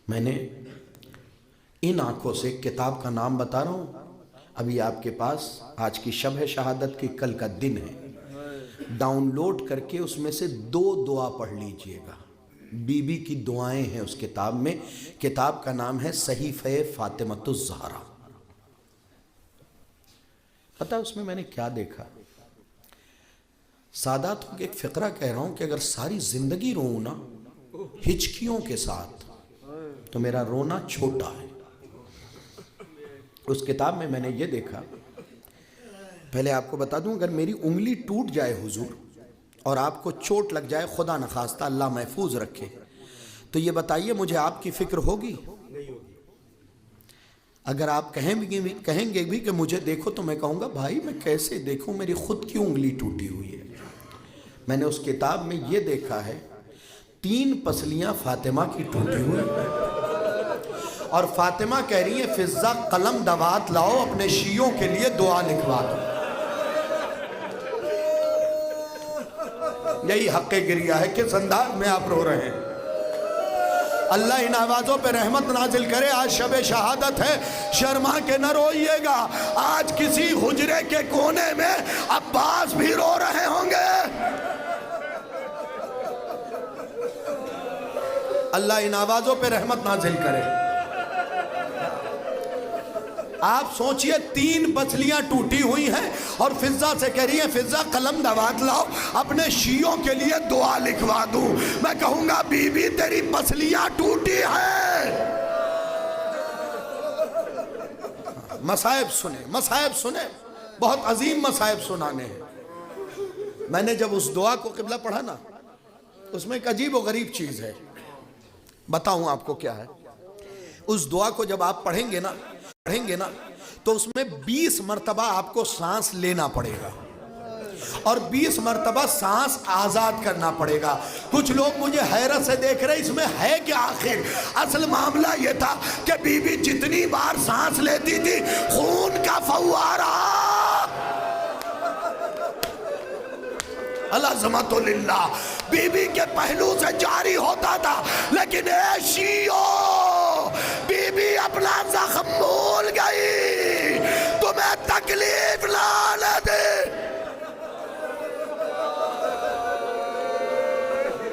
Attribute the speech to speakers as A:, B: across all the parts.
A: मैंने इन आंखों से किताब का नाम बता रहा हूँ। अभी आपके पास आज की शब है शहादत की, कल का दिन है। डाउनलोड करके उसमें से 2 दुआ पढ़ लीजिएगा। बीबी की दुआएं हैं उस किताब में। किताब का नाम है सहीफ़े फातिमतुज़ ज़हरा। पता है उसमें मैंने क्या देखा? सादातों के एक फ़िक्रा कह रहा हूं कि अगर सारी जिंदगी रोऊं ना हिचकियों के साथ तो मेरा रोना छोटा है। उस किताब में मैंने ये देखा, पहले आपको बता दूं, अगर मेरी उंगली टूट जाए हुजूर और आपको चोट लग जाए, खुदा न खास्ता अल्लाह महफूज रखे, तो ये बताइए मुझे आपकी फिक्र होगी? अगर आप कहेंगे भी कि मुझे देखो, तो मैं कहूँगा भाई मैं कैसे देखूँ, मेरी खुद की उंगली टूटी हुई है। मैंने उस किताब में ये देखा है 3 पसलियाँ फातिमा की टूटी हुई और फातिमा कह रही है फिजा कलम दवात लाओ, अपने शियों के लिए दुआ लिखवा दो। यही हक़े गिरिया है, किस अंदाज में आप रो रहे हैं। अल्लाह इन आवाज़ों पे रहमत नाजिल करे। आज शब शहादत है, शर्मा के न रोइएगा। आज किसी हुजरे के कोने में अब्बास भी रो रहे होंगे। अल्लाह इन आवाज़ों पे रहमत नाजिल करे। आप सोचिए 3 पसलियां टूटी हुई हैं और फिजा से कह रही है फिजा कलम दवात लाओ, अपने शियों के लिए दुआ लिखवा दूं। मैं कहूंगा बीबी तेरी पसलियां टूटी हैं। मसाइब सुने, मसाइब सुने, बहुत अजीम मसाइब सुनाने हैं। मैंने जब उस दुआ को किबला पढ़ा ना, उसमें एक अजीब व गरीब चीज है, बताऊं आपको क्या है। उस दुआ को जब आप पढ़ेंगे ना तो उसमें 20 मरतबा आपको सांस लेना पड़ेगा और 20 मरतबा सांस आजाद करना पड़ेगा। कुछ लोग मुझे हैरत से देख रहे, इसमें है क्या आखिर? असल मामला यह था कि बीबी जितनी बार सांस लेती थी खून का फव्वारा अल्लाह बीबी के पहलू से जारी होता था। लेकिन ऐशियो बीबी अपना जख्म भूल गई, तुम्हें तकलीफ ना दे।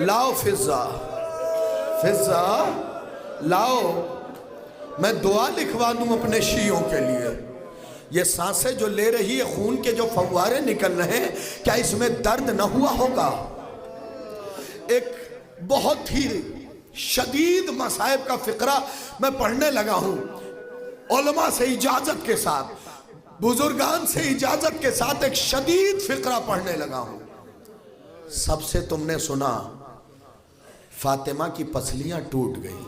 A: लाओ फिजा, फिजा लाओ, मैं दुआ लिखवा दूं अपने शियों के लिए। ये सांसें जो ले रही है, खून के जो फव्वारे निकल रहे हैं, क्या इसमें दर्द न हुआ होगा? एक बहुत ही शदीद मसाइब का फिक्रा मैं पढ़ने लगा हूं, उलमा से इजाजत के साथ, बुजुर्गान से इजाजत के साथ एक शदीद फिक्रा पढ़ने लगा हूं। सबसे तुमने सुना फातिमा की पसलियां टूट गई,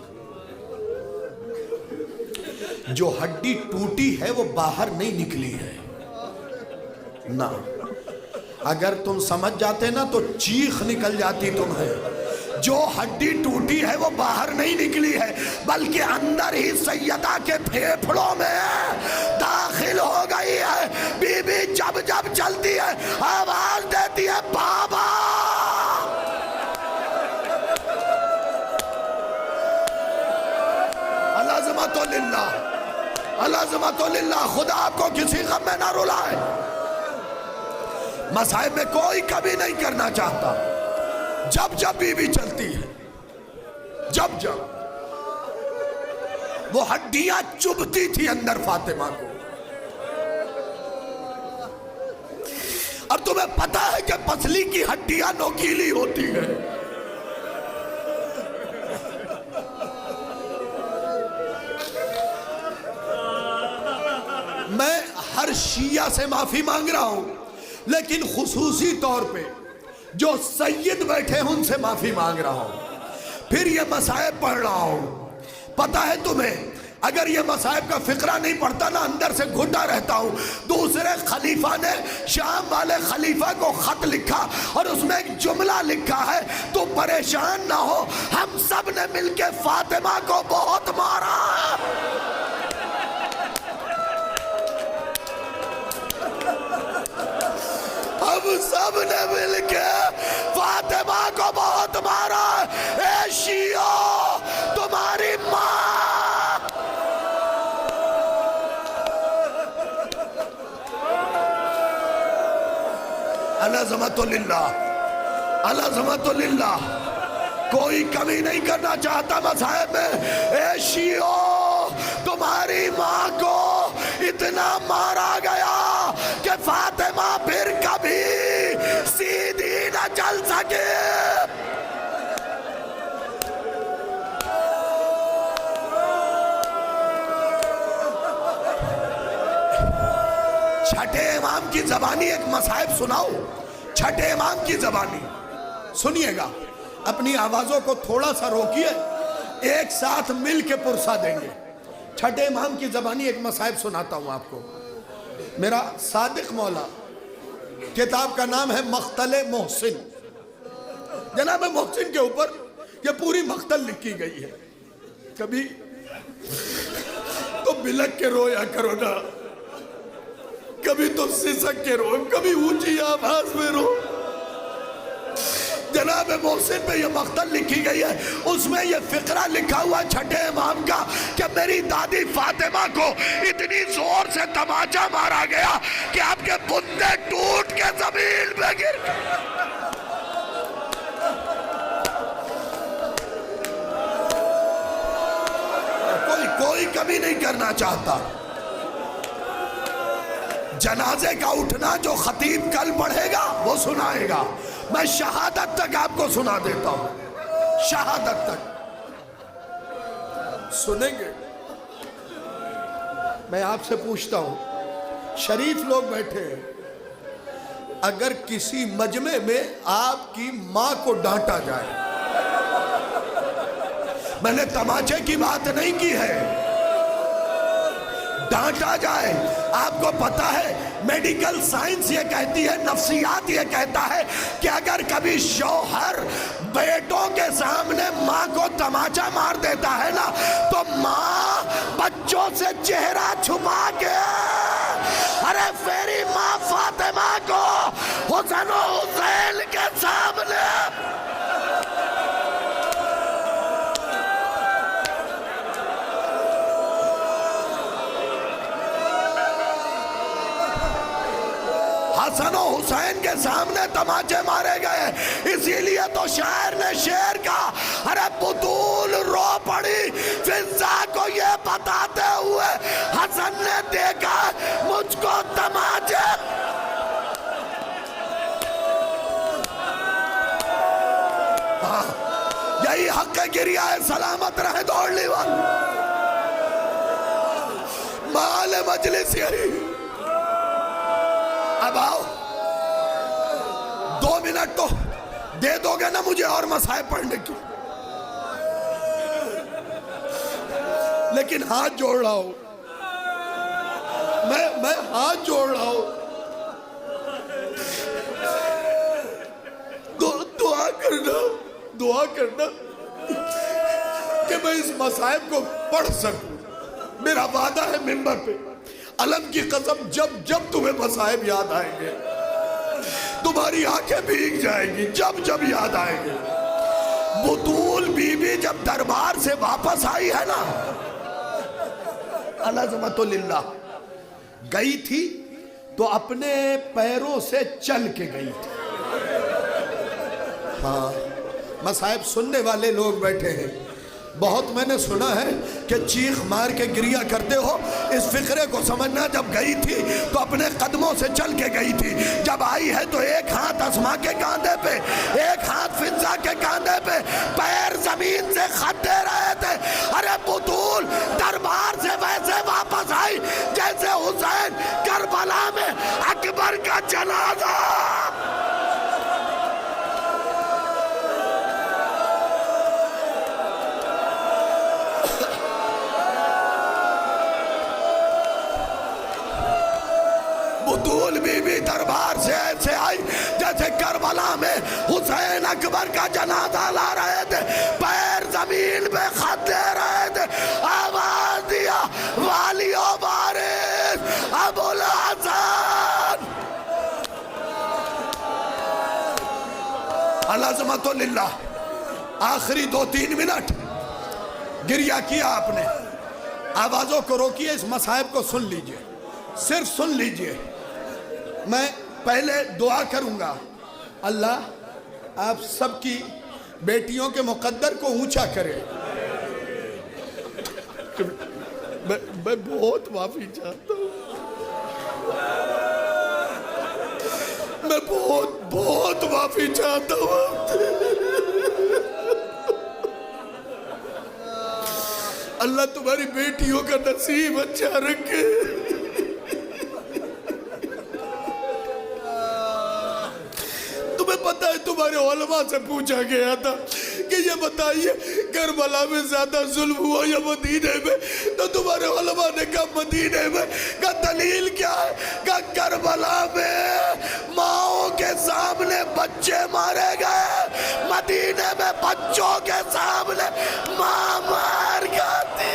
A: जो हड्डी टूटी है वो बाहर नहीं निकली है ना। अगर तुम समझ जाते ना तो चीख निकल जाती तुम्हें। जो हड्डी टूटी है वो बाहर नहीं निकली है, बल्कि अंदर ही सैयदा के फेफड़ों में दाखिल हो गई है। बीबी जब जब चलती है आवाज देती है बाबा। अल्लाह खुदा आपको किसी गम में ना रुलाए। मसाइब में कोई कभी नहीं करना चाहता। जब जब बीबी चलती है, जब जब वो हड्डियां चुभती थी अंदर फातिमा को। अब तुम्हें पता है कि पसली की हड्डियां नोकीली होती है। मैं हर शिया से माफी मांग रहा हूं, लेकिन खुसूसी तौर पे जो सैयद बैठे हैं उनसे माफी मांग रहा हूं। फिर ये मसाइब पढ़ रहा हूं। पता है तुम्हें, अगर ये मसाइब का फिक्रा नहीं पढ़ता ना, अंदर से घुटा रहता हूं। दूसरे खलीफा ने शाम वाले खलीफा को खत लिखा और उसमें एक जुमला लिखा है, तो परेशान ना हो, हम सब ने मिलके फातिमा को बहुत मारा। हम सब ने मिलके फातिमा को बहुत मारा। ए शियो, तुम्हारी माँ अज़मतुल्लाह, अज़मतुल्लाह। कोई कमी नहीं करना चाहता मसाइब में। ए शियो, तुम्हारी माँ को इतना मारा गया कि फातिमा फिर कभी सीधी न चल सके। छठे इमाम की जबानी एक मसाइब सुनाओ। छठे इमाम की जबानी सुनिएगा, अपनी आवाजों को थोड़ा सा रोकिए, एक साथ मिल के पुरसा देंगे। छठे इमाम की जबानी एक मसाइब सुनाता हूं आपको। मेरा सादिक मौला, किताब का नाम है मख्तले मोहसिन। जनाब मोहसिन के ऊपर यह पूरी मख्तल लिखी गई है। कभी तो बिलक के रोया करो ना, कभी तो सिसक के रो, कभी ऊंची आवाज में रो। जनाब मोहसिन पे ये मख्तल लिखी गई है, उसमें ये फिक्रा लिखा हुआ छठे इमाम का कि मेरी दादी फातिमा को इतनी जोर से तमाचा मारा गया कि आपके बुंदे टूट के जमीन पे गिर गए। कोई कमी नहीं करना चाहता। जनाजे का उठना जो खतीब कल पढ़ेगा वो सुनाएगा। मैं शहादत तक आपको सुना देता हूं, शहादत तक सुनेंगे। मैं आपसे पूछता हूं, शरीफ लोग बैठे हैं, अगर किसी मजमे में आपकी मां को डांटा जाए, मैंने तमाचे की बात नहीं की है, डांटा जाए, आपको पता है मेडिकल साइंस ये कहती है, नफ्सियात ये कहता है कि अगर कभी शौहर बेटों के सामने माँ को तमाचा मार देता है ना, तो माँ बच्चों से चेहरा छुपा के, अरे फेरी माँ फातिमा को हुसैन और हुसैन के सामने हसन और हुसैन के सामने तमाचे मारे गए। इसीलिए तो शायर ने शेर का, अरे बुतूल रो पड़ी फिजा को ये बताते हुए, हसन ने देखा मुझको तमाचे। हाँ, यही हक गिरिया है, सलामत रहे दौड़ने वाले। माल मजलिस यही। अब आओ, 2 मिनट तो दे दोगे ना मुझे और मसाइब पढ़ने की? लेकिन हाथ जोड़ रहा हूं, मैं हाथ जोड़ रहा हूं, दुआ करना कि मैं इस मसाइब को पढ़ सकूं। मेरा वादा है मिंबर पे, अलम की कसम, जब जब तुम्हें मसाइब याद आएंगे तुम्हारी आंखें भीग जाएंगी, जब जब याद आएंगे। बुतूल बीबी जब दरबार से वापस आई है ना, अज़मतुल्लाह, गई थी तो अपने पैरों से चल के गई थी। हाँ, मसाइब सुनने वाले लोग बैठे हैं, बहुत मैंने सुना है कि चीख मार के गिरिया करते हो। इस फिक्रे को समझना, जब गई थी तो अपने कदमों से चल के गई थी, जब आई है तो एक हाथ अस्मा के कांधे पे, एक हाथ फिजा के कांधे पे, पैर जमीन से खत दे रहे थे। अरे बुतूल दरबार से वैसे वापस आई जैसे हुसैन करबला में अकबर का जनाजा। बुतूल बीबी दरबार से ऐसे आई जैसे करबला में हुसैन अकबर का जनाजा ला रहे थे, पैर जमीन पे खत दे रहे थे। आवाज दिया, वालियो बारिश अबुल हसन। अज़मतुल्लाह, आखिरी 2-3 मिनट गिरिया किया आपने, आवाजों को रोकिए, इस मसाइब को सुन लीजिए, सिर्फ सुन लीजिए। मैं पहले दुआ करूंगा, अल्लाह आप सबकी बेटियों के मुकद्दर को ऊंचा करे। मैं बहुत माफी चाहता हूँ, मैं बहुत बहुत माफी चाहता हूँ। अल्लाह तुम्हारी बेटियों का नसीब अच्छा रखे। तुम्हें पता है तुम्हारे उलमा से पूछा गया था कि ये बताइए करबला में ज्यादा जुल्म हुआ या मदीने में, तो तुम्हारे उलमा ने कहा मदीने में। का दलील क्या है? का करबला में माओ के सामने बच्चे मारे गए, मदीने में बच्चों के सामने मां मार खाती।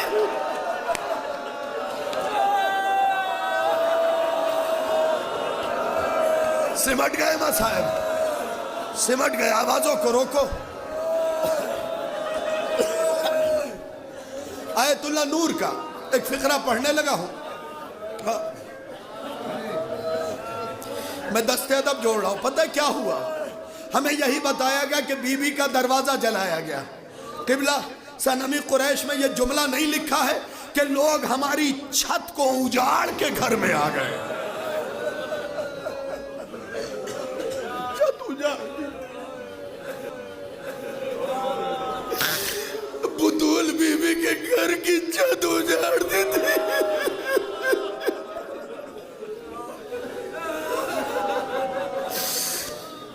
A: सिमट गए मसाइब, सिमट गए। आवाजों को रोको। आयतुल्लाह नूर का एक फिक्रा पढ़ने लगा हूं। मैं दस्ते अदब जोड़ रहा हूं। पता है क्या हुआ? हमें यही बताया गया कि बीबी का दरवाजा जलाया गया। किबला सनमी कुरैश में यह जुमला नहीं लिखा है कि लोग हमारी छत को उजाड़ के घर में आ गए। छत उजाड़, बुतूल बीबी के घर की छत उजाड़ दी थी।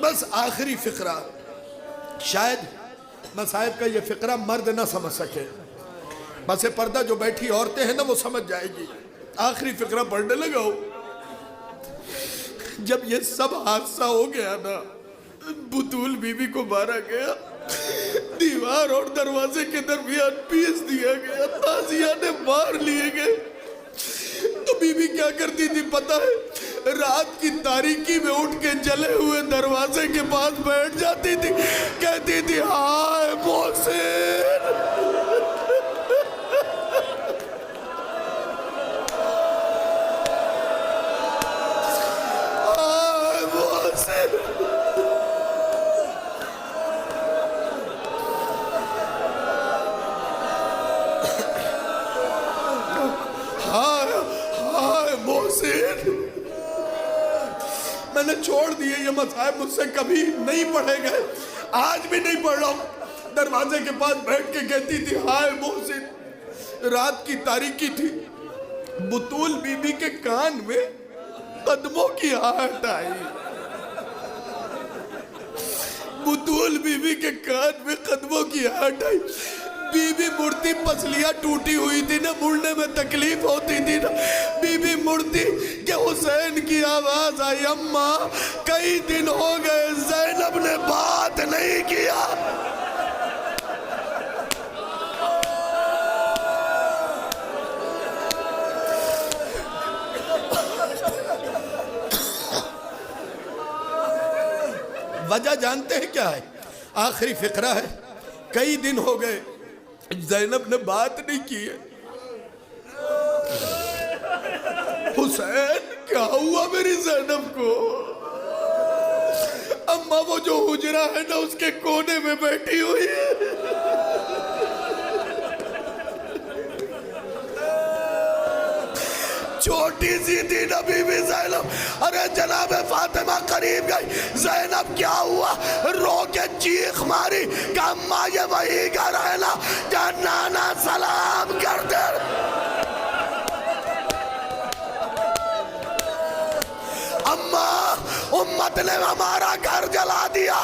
A: बस आखिरी फिक्रा, शायद मसाइब का ये फिक्रा मर्द ना समझ सके, बस ये पर्दा जो बैठी औरतें हैं ना वो समझ जाएगी। आखिरी फिक्रा पढ़ने लगा हूं। जब ये सब हादसा हो गया ना, बुतूल बीबी को मारा गया, दीवार और दरवाजे के दरमियान पीस दिया गया, ताजिया ने मार लिए गए, तो बीबी क्या करती थी पता है? रात की तारीकी में उठ के जले हुए दरवाजे के पास बैठ जाती थी, कहती थी हाय मोहसिन। हाय मोहसिन। हाय हाय मोहसिन। मैंने छोड़ दिए ये मसाइब, मुझसे कभी नहीं पढ़े गए, आज भी नहीं पढ़ रहा हूं। दरवाजे के पास बैठ के कहती थी हाय मोहसिन। रात की तारीकी थी, बुतूल बीबी के कान में कदमों की आहट आई। बुतूल बीबी के कान में कदमों की आहट आई। बीबी मुड़ती, पसलियां टूटी हुई थी ना, मुड़ने में तकलीफ होती थी ना। बीबी मुड़ती कि हुसैन की आवाज आई, अम्मा कई दिन हो गए ज़ैनब ने बात नहीं किया। वजह जानते हैं क्या है? आखिरी फिक्रा है, कई दिन हो गए ज़ैनब ने बात नहीं की है। हुसैन क्या हुआ मेरी ज़ैनब को? अम्मा वो जो हुजरा है ना उसके कोने में बैठी हुई है। छोटी सी थी ना बीबी ज़ैनब। अरे जनाब फातिमा करीब गई, ज़ैनब क्या हुआ? रो के चीख मारी कि अम्मा ये वही घर है ना जहाँ नाना सलाम कर दे। अम्मा उम्मत ने हमारा घर जला दिया।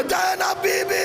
A: ज़ैनब बीबी